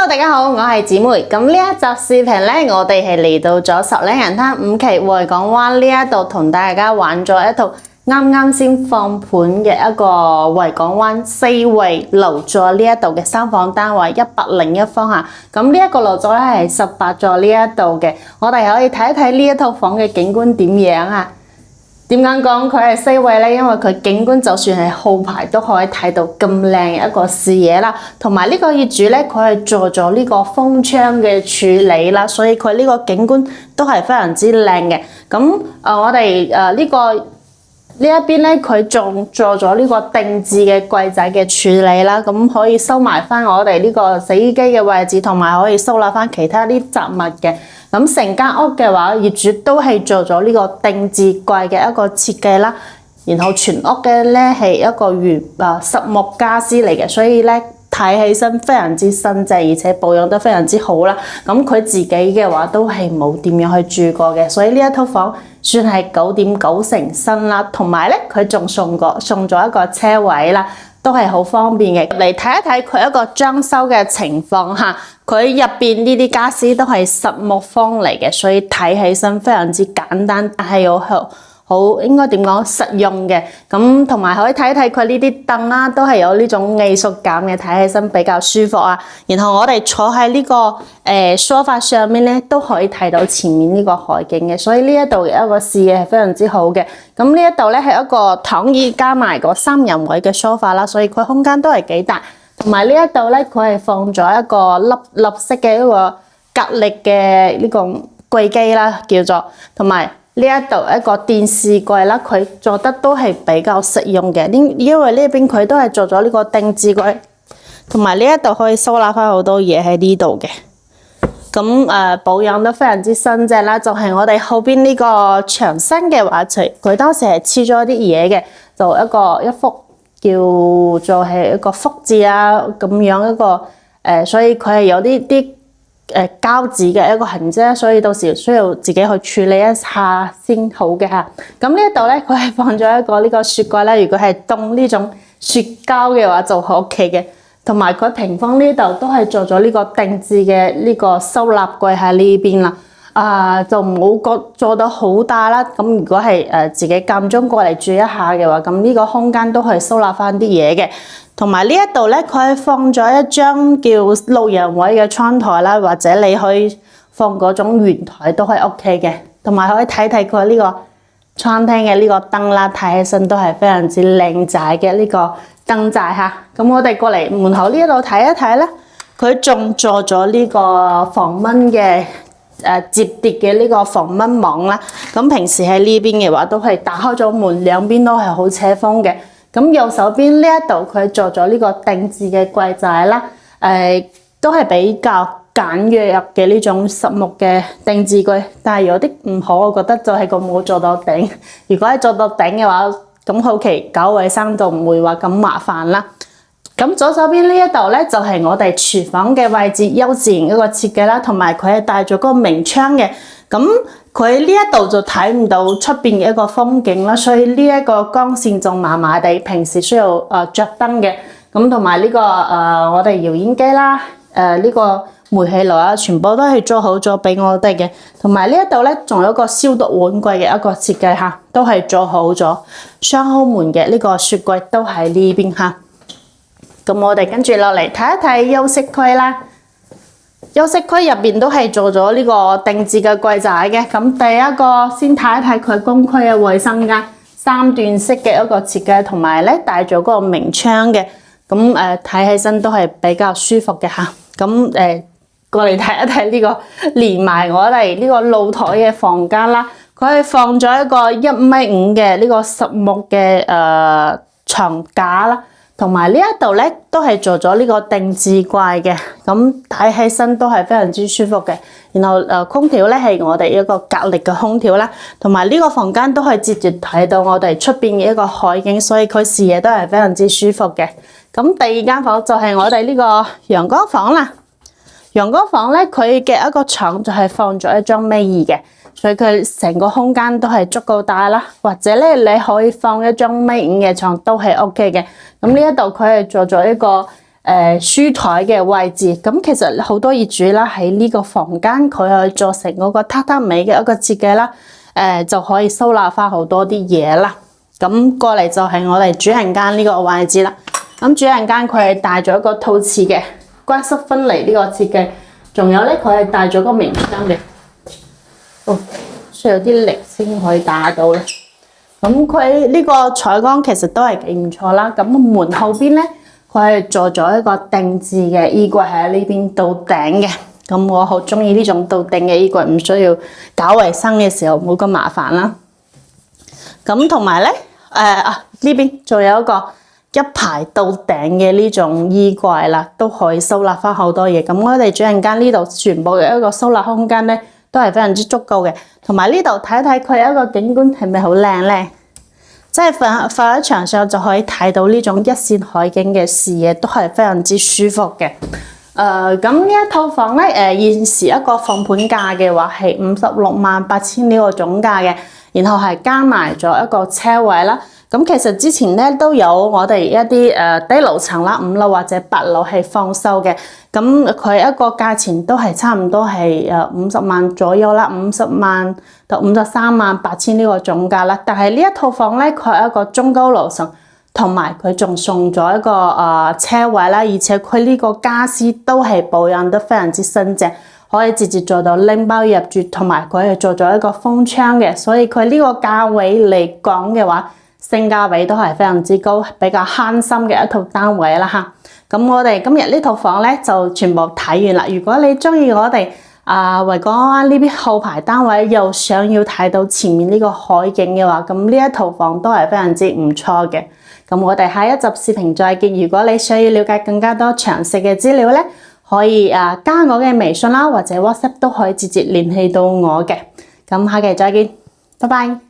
大家好，我係姊妹。咁呢一集視頻咧，我哋係嚟到咗十零人攤5期維港灣呢一度，同大家玩咗一套啱啱先放盤嘅一個維港灣4位樓座呢一度嘅3房單位101方嚇。咁呢一個樓座咧係18座呢一度嘅，我哋可以睇一睇呢一套房嘅景觀點樣啊？點解講佢係4位咧？因為佢景觀就算係後排都可以睇到咁靚嘅一個視野啦，同埋呢個業主咧佢係做咗呢個風窗嘅處理啦，所以佢呢個景觀都係非常之靚嘅。咁我哋呢一邊咧，佢仲做咗呢個定置嘅櫃仔嘅處理啦，咁可以收埋翻我哋呢個洗衣機嘅位置，同埋可以收納翻其他啲雜物嘅。咁成間屋嘅話，業主都係做咗呢個定置櫃嘅一個設計啦，然後全屋嘅咧係一個實木家私嚟嘅，所以咧睇起身非常之新淨，而且保養得非常之好啦。咁佢自己嘅話都係冇點樣去住過嘅，所以呢一套房算係9.9成新啦。同埋咧，佢仲送咗一個車位啦，都係好方便嘅。嚟睇一睇佢一個裝修嘅情況嚇，佢入邊呢啲家私都係實木方嚟嘅，所以睇起身非常之簡單，但係又好應該點講實用嘅。咁同埋可以睇一睇佢呢啲凳啦，都係有呢種藝術感嘅，睇起身比較舒服啊。然後我哋坐喺呢個梳化上面咧，都可以睇到前面呢個海景嘅，所以呢一度嘅一個視野係非常之好嘅。咁呢一度咧係一個躺椅加埋個3人位嘅梳化啦，所以佢空間都係幾大。同埋呢一度咧，佢係放咗一個粒式嘅一個格力嘅呢個櫃機啦，叫做同埋。呢一度一個電視櫃啦，佢做得都係比較實用嘅，因為呢邊佢都係做咗呢個定置櫃，同埋呢一度可以收納翻好多嘢喺呢度嘅。咁保養得非常之新淨啦，就係我哋後邊呢個牆身嘅話，佢當時係黐咗啲嘢嘅，就一幅叫做係一個福字啊咁樣一個所以佢係有啲膠紙嘅一個痕跡，所以到時需要自己去處理一下先好嘅嚇。咁呢一度咧，佢係放咗一個呢個雪櫃啦。如果係凍呢種雪膠嘅話，就 OK 嘅。同埋佢屏風呢度都係做咗呢個定制嘅呢個收納櫃喺呢邊啦。就冇做到好大啦。咁如果係自己間中過嚟住一下嘅話，咁呢個空間都係收納翻啲嘢嘅。同埋呢一度咧，佢放咗一張叫6人位嘅窗台啦，或者你可以放嗰種圓台都係 OK 嘅。同埋可以睇睇佢呢個餐廳嘅呢個燈啦，睇起身都係非常之靚仔嘅呢個燈仔嚇。咁我哋過嚟門口呢度睇一睇咧，佢仲做咗呢個防蚊嘅摺疊嘅呢個防蚊網啦。咁平時喺呢邊嘅話，都係打開咗門，兩邊都係好遮風嘅。咁右手邊呢一度佢做咗呢個定制嘅櫃仔啦，都係比較簡約嘅呢種實木嘅定制櫃，但係有啲唔好，我覺得就係佢冇做到頂。如果係做到頂嘅話，咁後期搞衞生就唔會話咁麻煩啦。咁左手邊呢一度咧就係我哋廚房嘅位置，優自然一個設計啦，同埋佢係帶咗個明窗嘅。咁佢呢一度就睇唔到出邊嘅一個風景啦，所以呢一個光線就麻麻地，平時需要着燈嘅。咁同埋呢個我哋搖煙機啦，呢個煤氣爐啊，全部都係做好咗俾我哋嘅。同埋呢一度咧，仲有一個消毒碗櫃嘅一個設計嚇，都係做好咗。雙開門嘅呢個雪櫃都喺呢邊嚇。咁我哋跟住落嚟睇一睇休息區啦。休息區入邊都係做咗呢個定制嘅櫃仔嘅。咁第一個先睇一睇佢公區嘅衛生間，3段式嘅一個設計，同埋咧帶咗個明窗嘅。咁睇起身都係比較舒服嘅嚇。咁過嚟睇一睇呢個連埋我哋呢個露台嘅房間啦。佢係放咗一個1.5米嘅呢個實木嘅床架啦。同埋呢一度咧都係做咗呢個定制櫃嘅，咁睇起身都係非常之舒服嘅。然後空調咧係我哋一個格力嘅空調啦，同埋呢個房間都係直接睇到我哋出邊嘅一個海景，所以佢視野都係非常之舒服嘅。咁第二間房就係我哋呢個陽光房啦。陽光房咧佢嘅一個床就係放咗一張尾椅嘅。所以佢成個空間都係足夠大啦，或者咧你可以放一張米5嘅床都係 OK 嘅。咁呢一度佢係做咗一個書台嘅位置。咁其實好多業主啦喺呢個房間佢去做成嗰個榻榻米嘅一個設計啦，就可以收納翻好多啲嘢啦。咁過嚟就係我哋主人間呢個位置啦。咁主人間佢係帶咗一個套瓷嘅關室分離呢個設計，仲有咧佢係帶咗個明窗嘅。需要啲力先可以打到咧。咁佢呢個採光其實都係幾唔錯啦。咁門後邊咧，佢係做咗一個定制嘅衣櫃喺呢邊到頂嘅。咁我好中意呢種到頂嘅衣櫃，唔需要搞衞生嘅時候冇咁麻煩啦。咁同埋咧，呢邊仲有一排到頂嘅呢種衣櫃啦，都可以收納翻好多嘢。咁我哋主人間呢度全部嘅一個收納空間咧，都係非常之足夠嘅。同埋呢度睇睇佢有一個景觀係咪好靚咧？即係瞓喺牆上就可以睇到呢種一線海景嘅視野，都係非常之舒服嘅。咁呢一套房咧，現時一個放盤價嘅話係568000呢個總價嘅，然後係加埋咗一個車位啦。咁其實之前咧都有我哋一啲低樓層啦，5樓或者8樓係放售嘅。咁佢一個價錢都係差唔多係50萬左右啦，50萬到538000呢個總價啦。但係呢一套房咧，佢係一個中高樓層，同埋佢仲送咗一個車位啦，而且佢呢個家私都係保養得非常之新淨，可以直接做到拎包入住，同埋佢係做咗一個封窗嘅，所以佢呢個價位嚟講嘅話，性價比都係非常之高，比較慳心嘅一套單位啦嚇。咁我哋今日呢套房咧就全部睇完啦。如果你中意我哋維港灣呢邊後排單位，又想要睇到前面呢個海景嘅話，咁呢一套房都係非常之唔錯嘅。咁我哋下一集視頻再見。如果你想要了解更加多詳細嘅資料咧，可以加我嘅微信啦，或者 WhatsApp 都可以直接聯繫到我嘅。咁下期再見，拜拜。